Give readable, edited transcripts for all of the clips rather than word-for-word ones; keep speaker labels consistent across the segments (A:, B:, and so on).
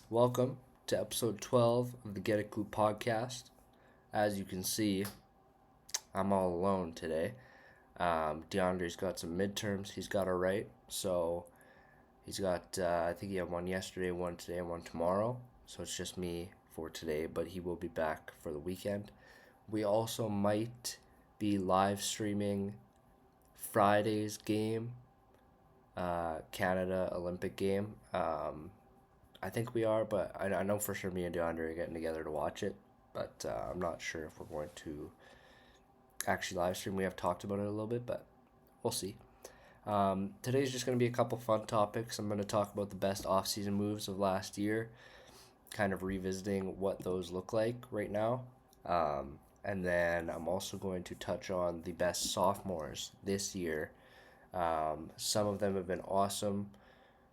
A: Welcome to episode 12 of the Get It Group podcast. As you can see, I'm all alone today. DeAndre's got some midterms he's got to write. So he's got, I think he had one yesterday, one today, and one tomorrow. So it's just me for today, but he will be back for the weekend. We also might be live streaming Friday's game, Canada Olympic game. I think we are, but I know for sure me and DeAndre are getting together to watch it. But I'm not sure if we're going to actually live stream. We have talked about it a little bit, but we'll see. Today's just going to be a couple fun topics. I'm going to talk about the best offseason moves of last year, kind of revisiting what those look like right now. And then I'm also going to touch on the best sophomores this year. Some of them have been awesome.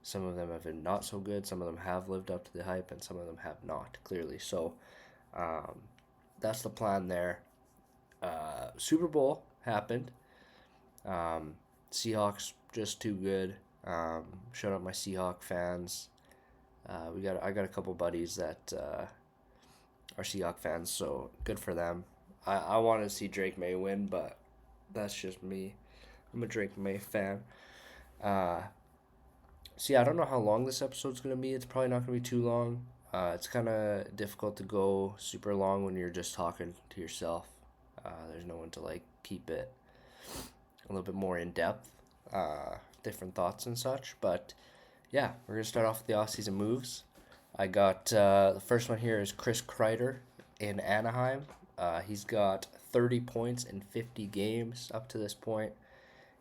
A: Some of them have been not so good. Some of them have lived up to the hype, and some of them have not, clearly. So um, that's the plan there. Super Bowl happened. Um, Seahawks just too good. Shout out my Seahawk fans. I got a couple buddies that are Seahawk fans, so good for them. I want to see Drake May win, but that's just me. I'm a Drake May fan. Uh, So yeah, I don't know how long this episode's gonna be. It's probably not gonna be too long. It's kind of difficult to go super long when you're just talking to yourself. There's no one to like keep it a little bit more in depth, different thoughts and such. But yeah, we're gonna start off with the off-season moves. I got the first one here is Chris Kreider in Anaheim. He's got 30 points in 50 games up to this point.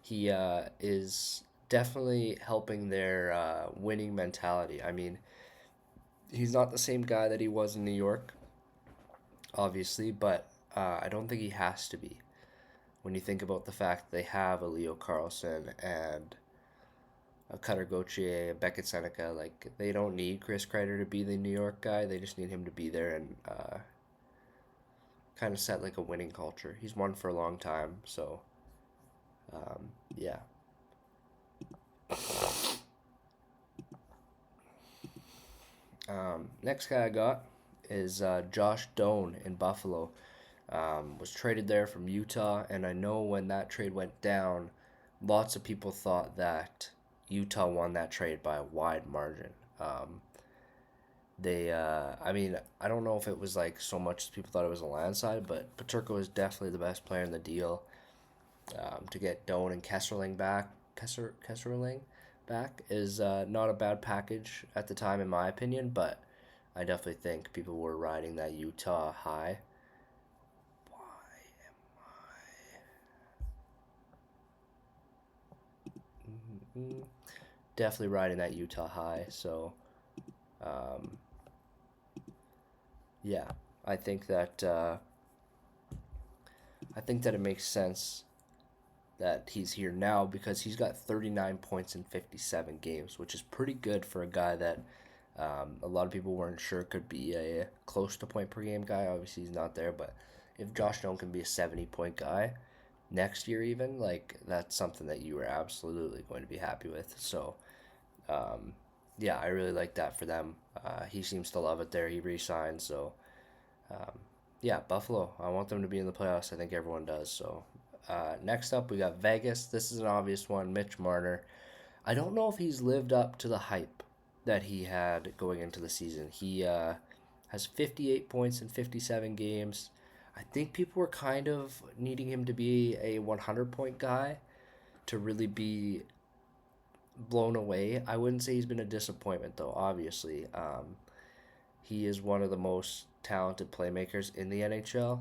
A: He is definitely helping their winning mentality. I mean, he's not the same guy that he was in New York, obviously, but I don't think he has to be. When you think about the fact that they have a Leo Carlson and a Cutter Gauthier, a Beckett Seneca, like they don't need Chris Kreider to be the New York guy. They just need him to be there and kind of set like a winning culture. He's won for a long time, so yeah. Next guy I got is Josh Doan in Buffalo. Was traded there from Utah, and I know when that trade went down, lots of people thought that Utah won that trade by a wide margin. I mean, I don't know if it was like so much as people thought it was a landslide, but Paterko is definitely the best player in the deal. To get Doan and Kesserling back is not a bad package at the time, in my opinion, but I definitely think people were riding that Utah high. Why am I definitely riding that Utah high? So, um, yeah, I think that I think that it makes sense that he's here now because he's got 39 points in 57 games, which is pretty good for a guy that a lot of people weren't sure could be a close to point per game guy. Obviously, he's not there, but if Josh Doan can be a 70-point guy next year, even, like, that's something that you are absolutely going to be happy with. So, um, yeah, I really like that for them. He seems to love it there. He re signed, so um, yeah, Buffalo. I want them to be in the playoffs. I think everyone does. So next up, we got Vegas. This is an obvious one. Mitch Marner. I don't know if he's lived up to the hype that he had going into the season. He has 58 points in 57 games. I think people were kind of needing him to be a 100-point guy to really be blown away. I wouldn't say he's been a disappointment, though, obviously. He is one of the most talented playmakers in the NHL,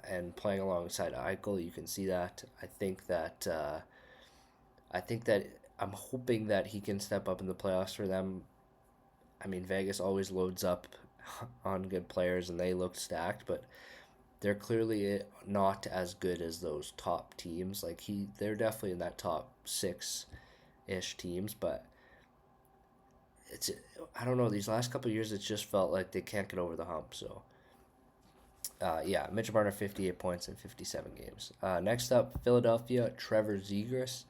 A: and playing alongside Eichel, you can see that. I think that I'm hoping that he can step up in the playoffs for them. I mean, Vegas always loads up on good players, and they look stacked, but they're clearly not as good as those top teams. They're definitely in that top six ish teams, but it's I don't know. These last couple of years, it's just felt like they can't get over the hump. So, yeah, Mitch Marner 58 points in 57 games. Next up, Philadelphia, Trevor Zegras.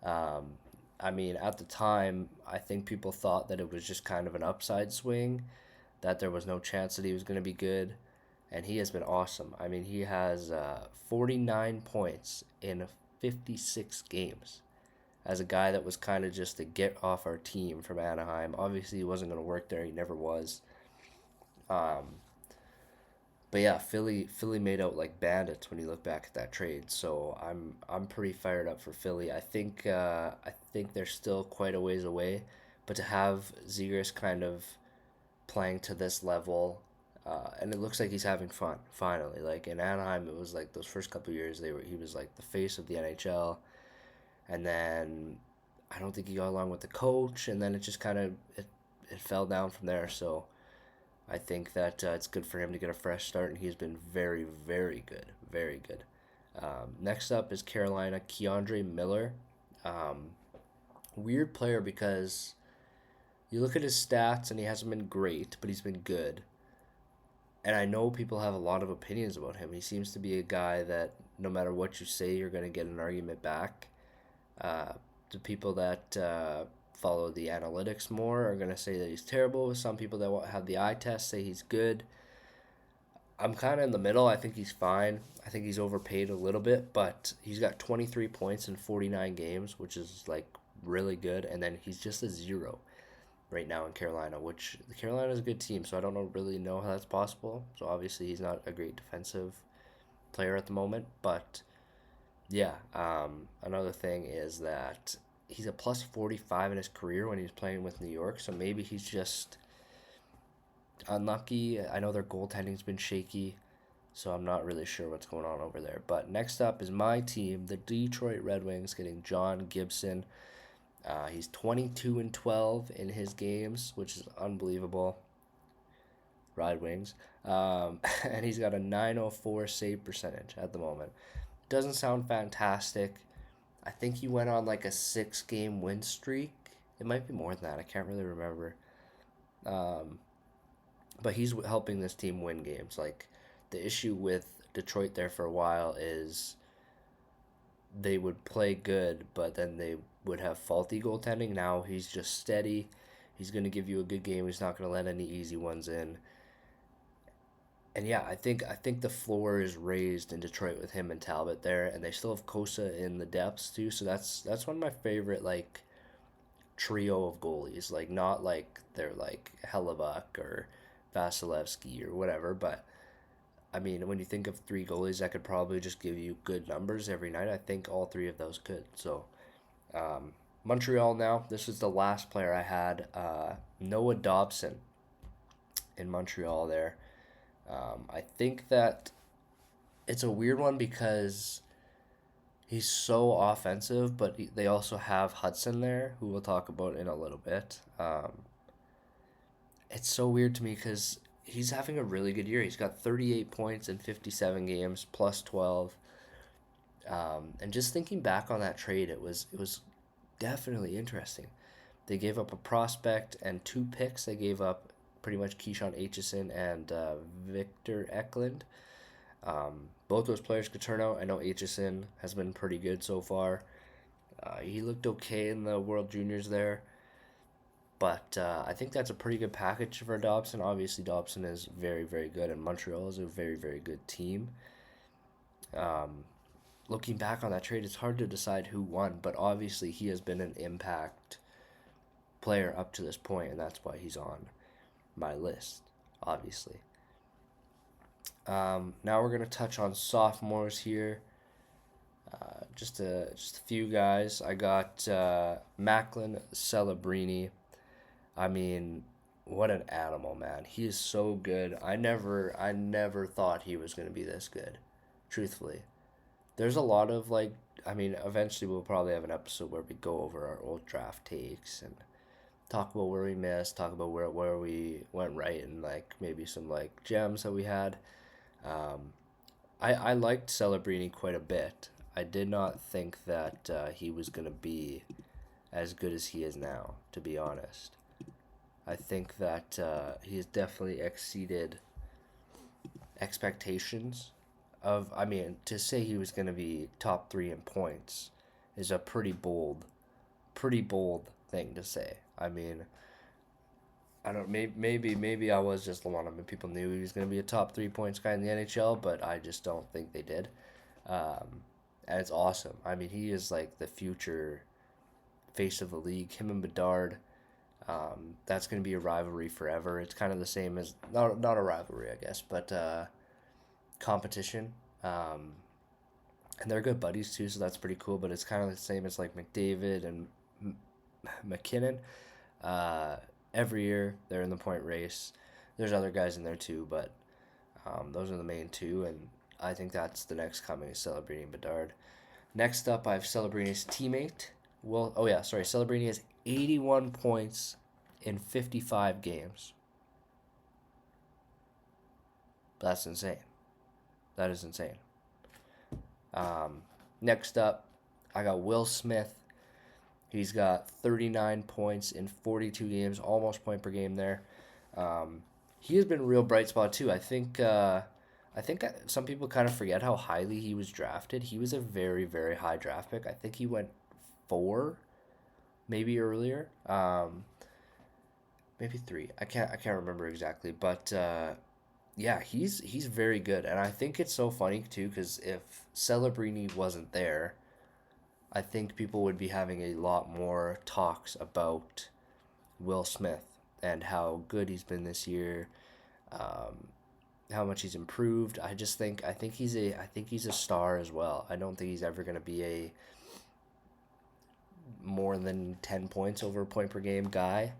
A: Um, I mean, at the time, I think people thought that it was just kind of an upside swing, that there was no chance that he was going to be good, and he has been awesome. I mean, he has 49 points in 56 games as a guy that was kind of just to get off our team from Anaheim. Obviously, he wasn't going to work there. He never was. Um, but yeah, Philly made out like bandits when you look back at that trade. So I'm pretty fired up for Philly. I think they're still quite a ways away, but to have Zegers kind of playing to this level, and it looks like he's having fun finally. Like in Anaheim, it was like those first couple of years he was like the face of the NHL, and then I don't think he got along with the coach, and then it just kind of it fell down from there. So I think that it's good for him to get a fresh start, and he's been very, very good. Very good. Next up is Carolina, Keandre Miller. Um, Weird player because you look at his stats, and he hasn't been great, but he's been good. And I know people have a lot of opinions about him. He seems to be a guy that no matter what you say, you're going to get an argument back. Uh, the people that follow the analytics more are going to say that he's terrible. Some people that have the eye test say he's good. I'm kind of in the middle. I think he's fine. I think he's overpaid a little bit, but he's got 23 points in 49 games, which is like really good. And then he's just a zero right now in Carolina, which Carolina is a good team, so I don't really know how that's possible. So obviously he's not a great defensive player at the moment, but yeah. Another thing is that he's a plus 45 in his career when he's playing with New York, so maybe he's just unlucky. I know their goaltending's been shaky, so I'm not really sure what's going on over there. But next up is my team, the Detroit Red Wings, getting John Gibson. He's 22-12 in his games, which is unbelievable. Red Wings. And he's got a 904 save percentage at the moment. Doesn't sound fantastic. I think he went on like a 6 game win streak. It might be more than that. I can't really remember. Um, but he's helping this team win games. Like the issue with Detroit there for a while is they would play good, but then they would have faulty goaltending. Now he's just steady. He's going to give you a good game. He's not going to let any easy ones in. And yeah, I think the floor is raised in Detroit with him and Talbot there, and they still have Kosa in the depths too. So that's one of my favorite like trio of goalies. Like not like they're like Hellebuck or Vasilevsky or whatever, but I mean when you think of three goalies that could probably just give you good numbers every night, I think all three of those could. So Montreal now. This is the last player I had. Noah Dobson in Montreal there. I think that it's a weird one because he's so offensive, but they also have Hudson there, who we'll talk about in a little bit. It's so weird to me because he's having a really good year. He's got 38 points in 57 games, plus 12. And just thinking back on that trade, it was definitely interesting. They gave up a prospect and 2 picks. They gave up pretty much Keyshawn Aitchison and Victor Eklund. Both those players could turn out. I know Aitchison has been pretty good so far. He looked okay in the World Juniors there. But I think that's a pretty good package for Dobson. Obviously, Dobson is very, very good, and Montreal is a very, very good team. Um, Looking back on that trade, it's hard to decide who won, but obviously he has been an impact player up to this point, and that's why he's on my list, obviously. Now we're going to touch on sophomores here. Just a few guys. I got Macklin Celebrini. I mean, what an animal, man. He is so good. I never thought he was going to be this good, truthfully. There's a lot of like, I mean, eventually we'll probably have an episode where we go over our old draft takes and talk about where we missed, talk about where we went right, and like maybe some like gems that we had. Um, I liked Celebrini quite a bit. I did not think that he was gonna be as good as he is now, to be honest. I think that he has definitely exceeded expectations. I mean, to say he was going to be top 3 in points is a pretty bold thing to say. I mean, I don't maybe I was just one of them. People knew he was going to be a top 3 points guy in the NHL, but I just don't think they did. And it's awesome. I mean, he is like the future face of the league. Him and Bedard. That's going to be a rivalry forever. It's kind of the same as not a rivalry, I guess, but competition. And they're good buddies too, so that's pretty cool. But it's kind of the same as like McDavid and McKinnon. Uh, every year they're in the point race. There's other guys in there too, but those are the main two, and I think that's the next coming is Celebrini Bedard. Next up, I have Celebrini's teammate. Celebrini has 81 points in 55 games. That's insane. That is insane. Next up, I got Will Smith. He's got 39 points in 42 games, almost point per game there. He has been a real bright spot too. I think some people kind of forget how highly he was drafted. He was a very, very high draft pick. I think he went 4, maybe earlier. Maybe 3. I can't remember exactly, but yeah, he's very good, and I think it's so funny too because if Celebrini wasn't there, I think people would be having a lot more talks about Will Smith and how good he's been this year, how much he's improved. I think he's a star as well. I don't think he's ever going to be a more than 10 points over a point per game guy.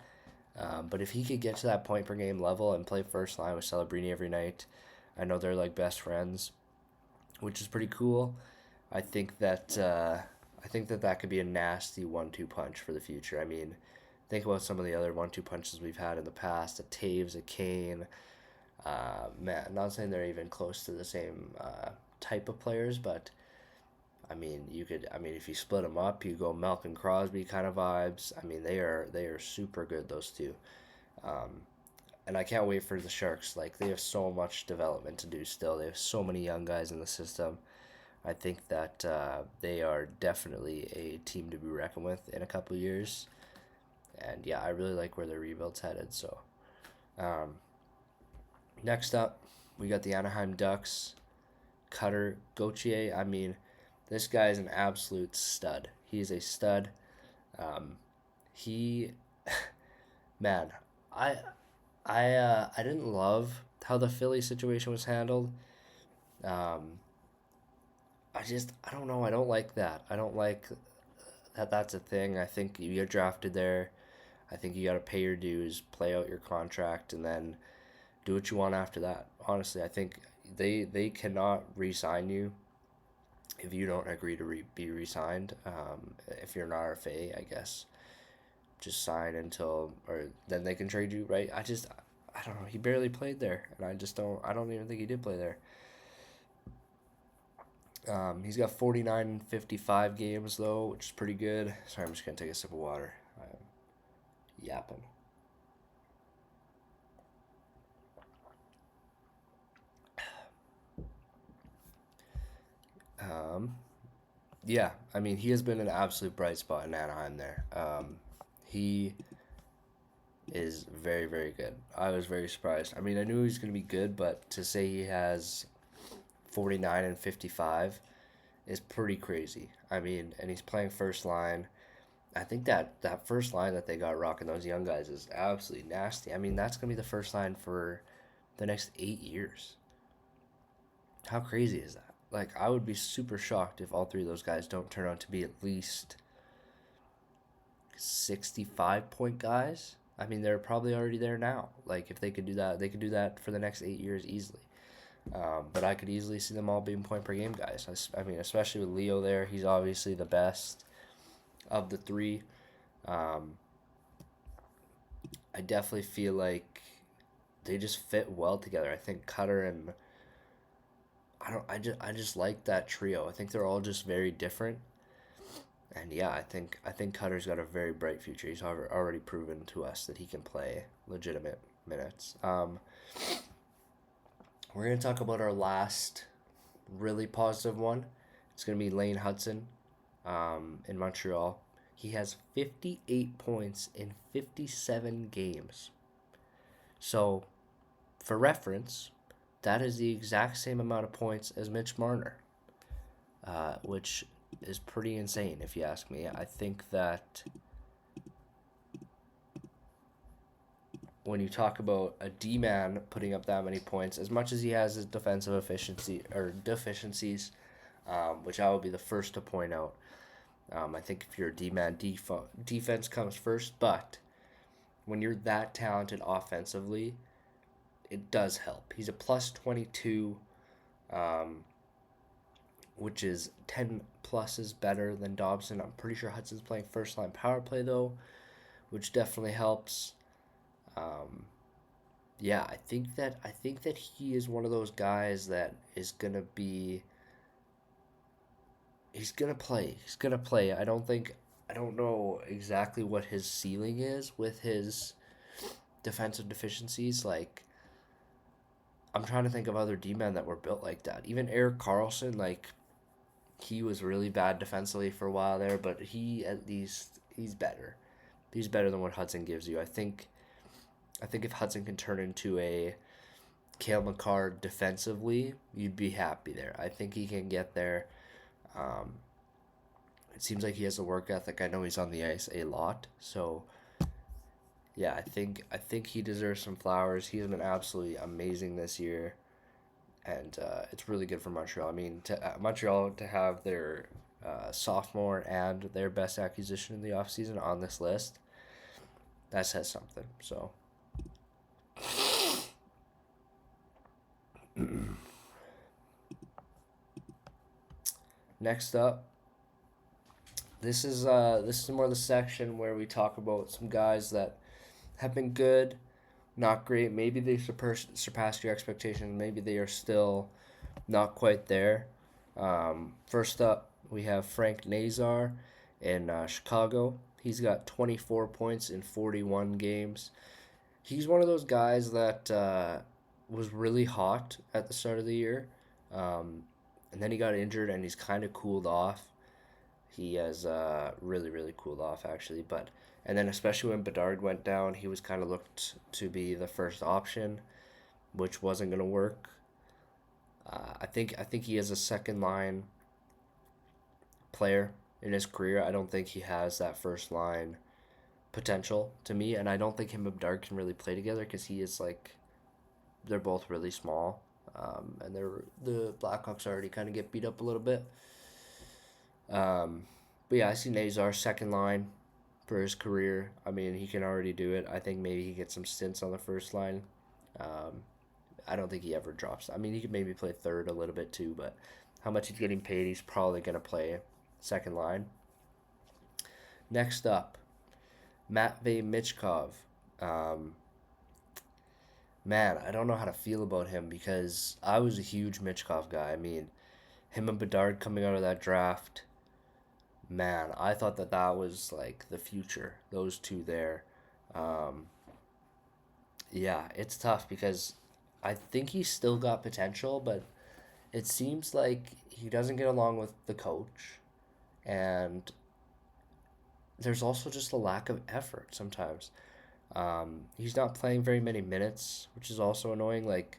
A: But if he could get to that point per game level and play first line with Celebrini every night, I know they're like best friends, which is pretty cool. I think that that could be a nasty 1-2 punch for the future. I mean, think about some of the other 1-2 punches we've had in the past: a Taves, a Kane. Man, not saying they're even close to the same type of players, but I mean, if you split them up, you go Malcolm Crosby kind of vibes. I mean, they are super good, those two. And I can't wait for the Sharks. Like, they have so much development to do still. They have so many young guys in the system. I think that they are definitely a team to be reckoned with in a couple of years. And yeah, I really like where their rebuild's headed. So, next up, we got the Anaheim Ducks. Cutter Gauthier. I mean, this guy is an absolute stud. He is a stud. He, man, I didn't love how the Philly situation was handled. I don't know. I don't like that. I don't like that that's a thing. I think you get drafted there. I think you got to pay your dues, play out your contract, and then do what you want after that. Honestly, I think they cannot re-sign you if you don't agree to be re-signed. If you're an RFA, I guess, just sign until, or then they can trade you, right? I don't know. He barely played there, and I don't even think he did play there. He's got 49 and 55 games, though, which is pretty good. Sorry, I'm just going to take a sip of water. I'm yapping. Yeah, I mean, he has been an absolute bright spot in Anaheim there. He is very, very good. I was very surprised. I mean, I knew he was going to be good, but to say he has 49 and 55 is pretty crazy. I mean, and he's playing first line. I think that first line that they got rocking those young guys is absolutely nasty. I mean, that's going to be the first line for the next 8 years. How crazy is that? Like, I would be super shocked if all 3 of those guys don't turn out to be at least 65-point guys. I mean, they're probably already there now. Like, if they could do that, they could do that for the next 8 years easily. But I could easily see them all being point per game guys. I mean, especially with Leo there, he's obviously the best of the 3. I definitely feel like they just fit well together. I think Cutter and I just like that trio. I think they're all just very different. And yeah, I think Cutter's got a very bright future. He's already proven to us that he can play legitimate minutes. We're going to talk about our last really positive one. It's going to be Lane Hudson in Montreal. He has 58 points in 57 games. So, for reference, that is the exact same amount of points as Mitch Marner, which is pretty insane if you ask me. I think that when you talk about a D-man putting up that many points, as much as he has his defensive efficiency or deficiencies, which I will be the first to point out. I think if you're a D-man, defense comes first, but when you're that talented offensively, it does help. He's a plus 22, um, which is 10 pluses better than Dobson. I'm pretty sure Hudson's playing first line power play though, which definitely helps. Um, yeah, I think that he is one of those guys that is gonna be. He's gonna play. He's gonna play. I don't know exactly what his ceiling is with his defensive deficiencies. Like I'm trying to think of other D men that were built like that. Even Eric Carlson, like he was really bad defensively for a while there, but he at least he's better. He's better than what Hudson gives you. I think if Hudson can turn into a Cale Makar defensively, you'd be happy there. I think he can get there. Um, it seems like he has a work ethic. I know he's on the ice a lot, so yeah, I think he deserves some flowers. He has been absolutely amazing this year, and it's really good for Montreal. I mean, Montreal to have their sophomore and their best acquisition in the offseason on this list, that says something. So next up, this is more the section where we talk about some guys that have been good, not great. Maybe they surpassed your expectations. Maybe they are still not quite there. First up, we have Frank Nazar in Chicago. He's got 24 points in 41 games. He's one of those guys that was really hot at the start of the year. And then he got injured and he's kind of cooled off. He has really, really cooled off, actually. And then, especially when Bedard went down, he was kind of looked to be the first option, which wasn't going to work. I think he is a second line player in his career. I don't think he has that first line potential to me, and I don't think him and Bedard can really play together because he is like they're both really small, and the Blackhawks already kind of get beat up a little bit. But yeah, I see Nazar second line for his career. I mean, he can already do it. I think maybe he gets some stints on the first line. Um, I don't think he ever drops. I mean, he could maybe play third a little bit too, but how much he's getting paid, he's probably going to play second line. Next up, Matvey Michkov. Um, man, I don't know how to feel about him because I was a huge Michkov guy. I mean, him and Bedard coming out of that draft, man, I thought that was like the future. Those two there. Um, yeah, it's tough because I think he's still got potential, but it seems like he doesn't get along with the coach, and there's also just a lack of effort sometimes. He's not playing very many minutes, which is also annoying. Like,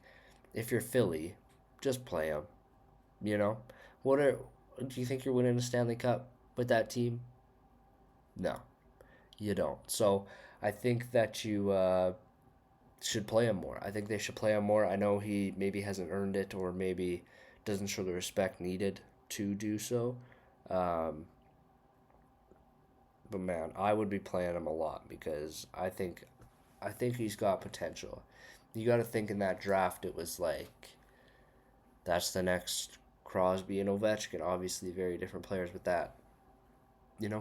A: if you're Philly, just play him. You know, what are do you think you're winning a Stanley Cup with that team? No, you don't. So I think that you should play him more. I think they should play him more. I know he maybe hasn't earned it or maybe doesn't show the respect needed to do so. Um, but man, I would be playing him a lot because I think he's got potential. You got to think in that draft it was like that's the next Crosby and Ovechkin, obviously very different players with that.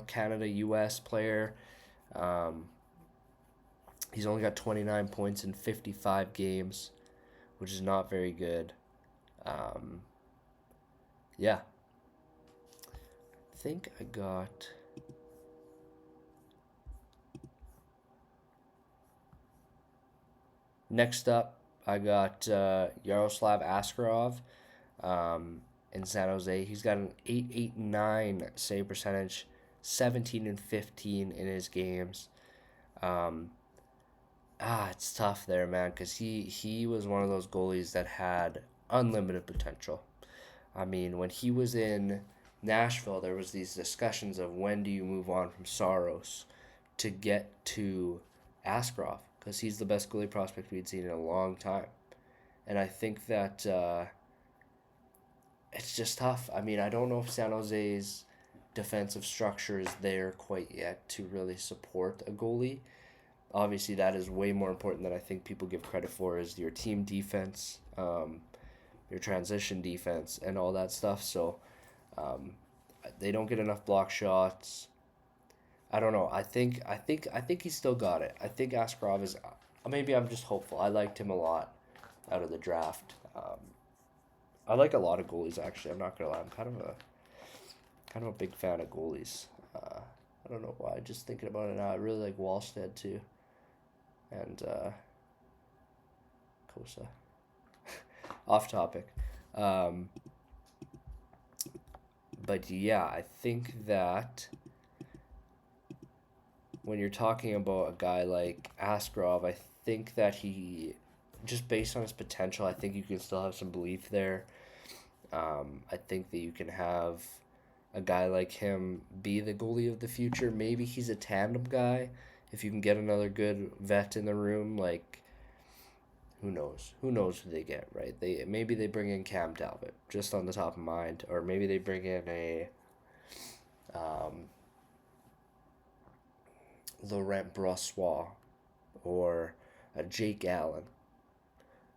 A: Canada US player. Um, he's only got 29 points in 55 games, which is not very good. Um, yeah, I think I got. Next up, I got Yaroslav Askarov in San Jose. He's got an 889 save percentage 17 and 15 in his games. Um, it's tough there, man, because he was one of those goalies that had unlimited potential. I mean, when he was in Nashville, there was these discussions of when do you move on from Saros to get to Askarov, because he's the best goalie prospect we'd seen in a long time. And I think that it's just tough. I mean, I don't know if San Jose's defensive structure is there quite yet to really support a goalie. Obviously, that is way more important than I think people give credit for, is your team defense, your transition defense, and all that stuff. So um, they don't get enough block shots. I don't know. I think he's still got it. I think Askarov is. Maybe I'm just hopeful. I liked him a lot out of the draft. I like a lot of goalies, actually. I'm not gonna lie. I'm kind of a big fan of goalies. I don't know why. Just thinking about it now, I really like Wallstead too, and Kosa. Off topic. Um, but yeah, I think that when you're talking about a guy like Askarov, I think that he, just based on his potential, I think you can still have some belief there. I think that you can have a guy like him be the goalie of the future. Maybe he's a tandem guy. If you can get another good vet in the room, like, who knows? Who knows who they get, right? Maybe they bring in Cam Talbot, just on the top of mind, or maybe they bring in a um, Laurent Brossois or a Jake Allen.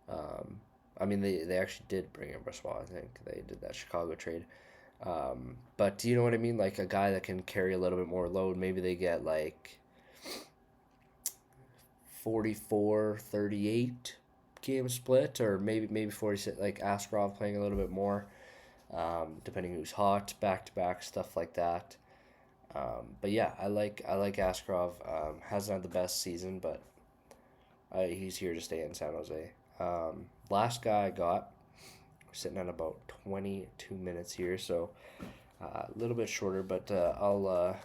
A: Um, I mean, they actually did bring in Brossois. I think they did that Chicago trade. But do you know what I mean? Like a guy that can carry a little bit more load. Maybe they get like 44-38 game split, or maybe 46, like Askarov playing a little bit more, depending who's hot, back to back, stuff like that. But yeah, I like Askarov. Hasn't had the best season, but he's here to stay in San Jose. Last guy I got, we're sitting at about 22 minutes here, so a little bit shorter, but I'll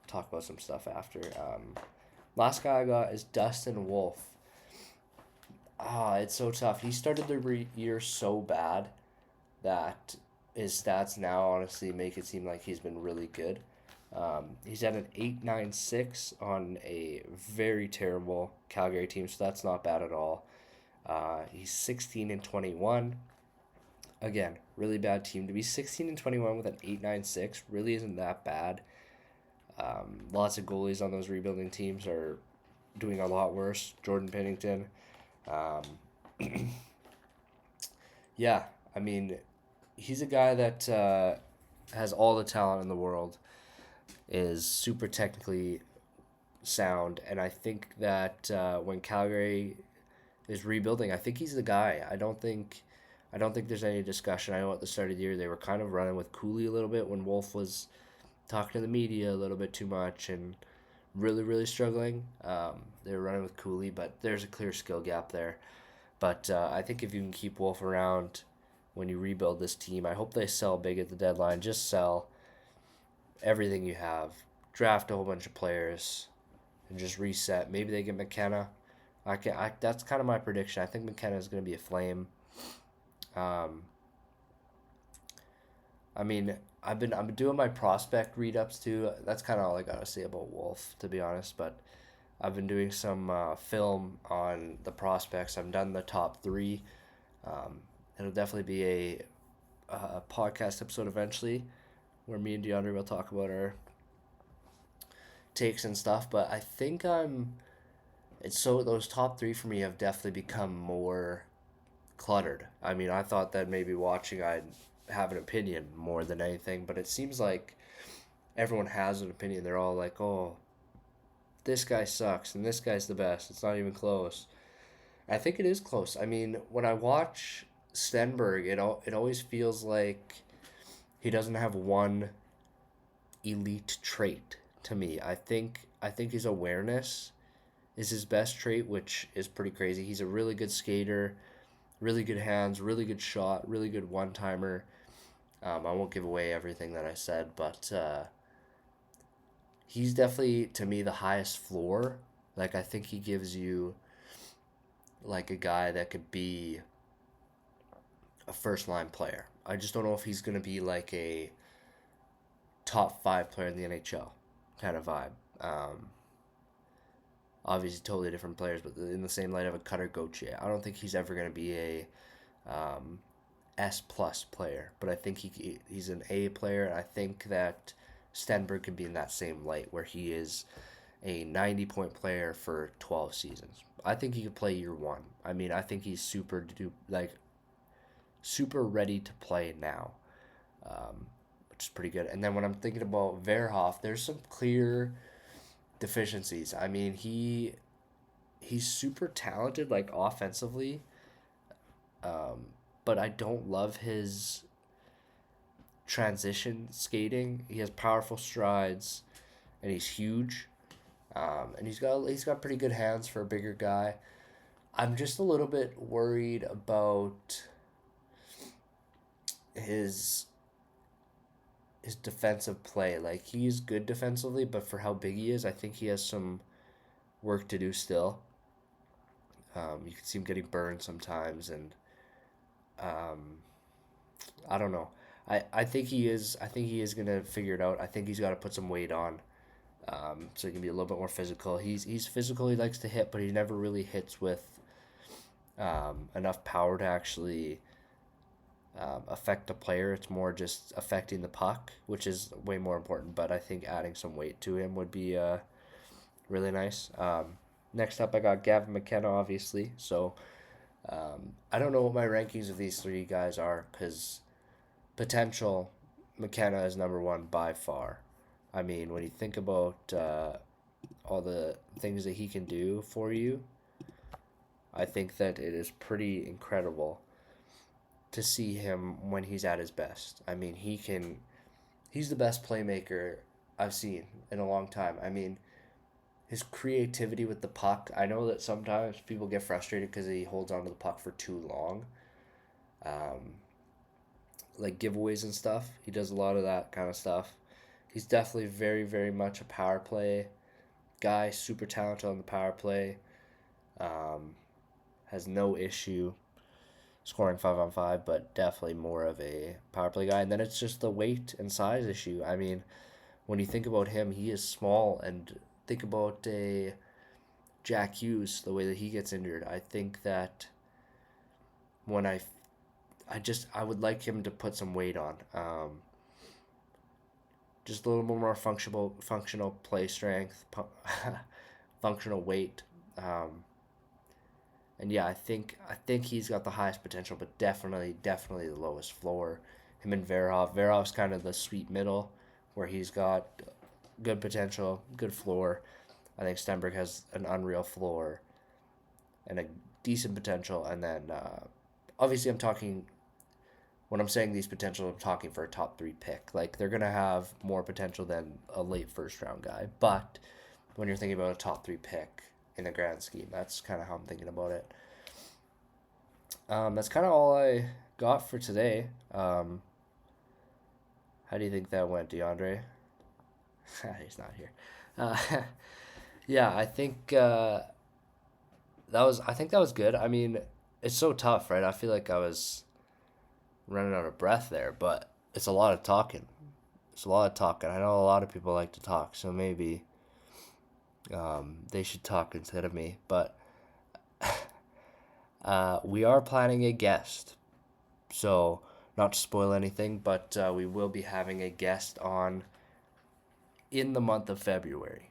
A: talk about some stuff after. Last guy I got is Dustin Wolf. It's so tough. He started the year so bad that his stats now honestly make it seem like he's been really good. He's at an 8.96 on a very terrible Calgary team, so that's not bad at all. He's 16 and 21. Again, really bad team. To be 16 and 21 with an 8.96 really isn't that bad. Lots of goalies on those rebuilding teams are doing a lot worse. Jordan Pennington. Um, yeah, I mean, he's a guy that has all the talent in the world, is super technically sound, and I think that when Calgary is rebuilding, I think he's the guy. I don't think there's any discussion. I know at the start of the year they were kind of running with Cooley a little bit when Wolf was talking to the media a little bit too much and really, really struggling. They were running with Cooley, but there's a clear skill gap there. But I think if you can keep Wolf around when you rebuild this team, I hope they sell big at the deadline. Just sell everything you have, draft a whole bunch of players, and just reset. Maybe they get McKenna. That's kind of my prediction. I think McKenna is going to be a flame. Um, I mean, I've been doing my prospect read ups too. That's kind of all I gotta say about Wolf, to be honest. But I've been doing some film on the prospects. I've done the top three. Um, it'll definitely be a podcast episode eventually, where me and DeAndre will talk about our takes and stuff. But I think it's so those top three for me have definitely become more cluttered. I mean, I thought that maybe watching I'd have an opinion more than anything, but it seems like everyone has an opinion. They're all like, "Oh, this guy sucks and this guy's the best." It's not even close. I think it is close. I mean, when I watch Stenberg, it always feels like he doesn't have one elite trait to me. I think his awareness is his best trait, which is pretty crazy. He's a really good skater, really good hands, really good shot, really good one timer. I won't give away everything that I said, but he's definitely, to me, the highest floor. Like, I think he gives you, like, a guy that could be a first line player. I just don't know if he's going to be like a top five player in the NHL kind of vibe. Obviously, totally different players, but in the same light of a Cutter Gauthier, I don't think he's ever going to be a um, S plus player, but I think he's an A player. And I think that Stenberg can be in that same light where he is a 90-point player for 12 seasons. I think he could play year one. I mean, I think he's super ready to play now, which is pretty good. And then when I'm thinking about Verhoff, there's some clear deficiencies. I mean, he's super talented, like offensively, but I don't love his transition skating. He has powerful strides, and he's huge. And he's got pretty good hands for a bigger guy. I'm just a little bit worried about his his defensive play. Like, he's good defensively, but for how big he is, I think he has some work to do still. You can see him getting burned sometimes, and um, I don't know. I think he is. I think he is gonna figure it out. I think he's got to put some weight on, so he can be a little bit more physical. He's physical. He likes to hit, but he never really hits with enough power to actually affect the player. It's more just affecting the puck, which is way more important. But I think adding some weight to him would be really nice. Next up, I got Gavin McKenna, obviously. So I don't know what my rankings of these three guys are because potential, McKenna is number one by far. I mean, when you think about all the things that he can do for you, I think that it is pretty incredible to see him when he's at his best. I mean, he's the best playmaker I've seen in a long time. I mean, his creativity with the puck. I know that sometimes people get frustrated because he holds onto the puck for too long. Um, like giveaways and stuff. He does a lot of that kind of stuff. He's definitely very, very much a power play guy, super talented on the power play. Um, has no issue scoring 5-on-5, but definitely more of a power play guy. And then it's just the weight and size issue. I mean, when you think about him, he is small, and think about a Jack Hughes, the way that he gets injured. I think that when I would like him to put some weight on. Just a little more functional play strength, functional weight. And yeah, I think he's got the highest potential, but definitely the lowest floor. Him and Verhoff. Verhoff's kind of the sweet middle, where he's got good potential, good floor. I think Stenberg has an unreal floor and a decent potential, and then obviously I'm talking when I'm saying these potential, I'm talking for a top three pick. Like, they're gonna have more potential than a late first round guy, but when you're thinking about a top three pick in the grand scheme, that's kind of how I'm thinking about it. That's kind of all I got for today. How do you think that went, DeAndre? He's not here. Uh, yeah, I think that was good. I mean, it's so tough, right? I feel like I was running out of breath there, but it's a lot of talking. It's a lot of talking. I know a lot of people like to talk, so maybe they should talk instead of me. But we are planning a guest, so not to spoil anything, but we will be having a guest on in the month of February.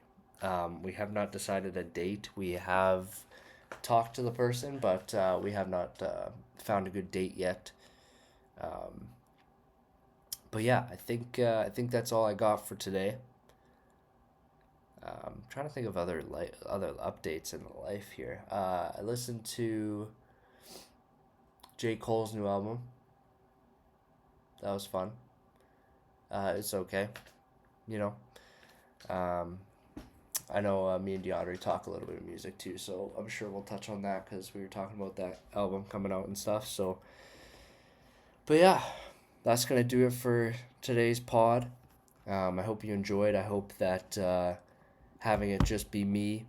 A: We have not decided a date. We have talked to the person, but we have not found a good date yet. Um, but yeah, I think that's all I got for today. Trying to think of other updates in life here. I listened to J. Cole's new album. That was fun. It's okay, you know. Um, I know me and DeAndre talk a little bit of music too, so I'm sure we'll touch on that because we were talking about that album coming out and stuff. So, but yeah, that's gonna do it for today's pod. I hope you enjoyed. I hope that having it just be me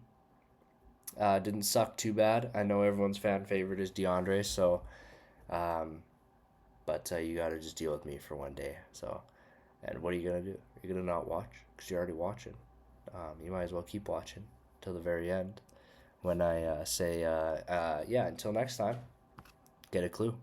A: didn't suck too bad. I know everyone's fan favorite is DeAndre, so um, but you got to just deal with me for one day. So, and what are you gonna do? You're gonna not watch because you're already watching. You might as well keep watching till the very end when I say, yeah. Until next time, get a clue.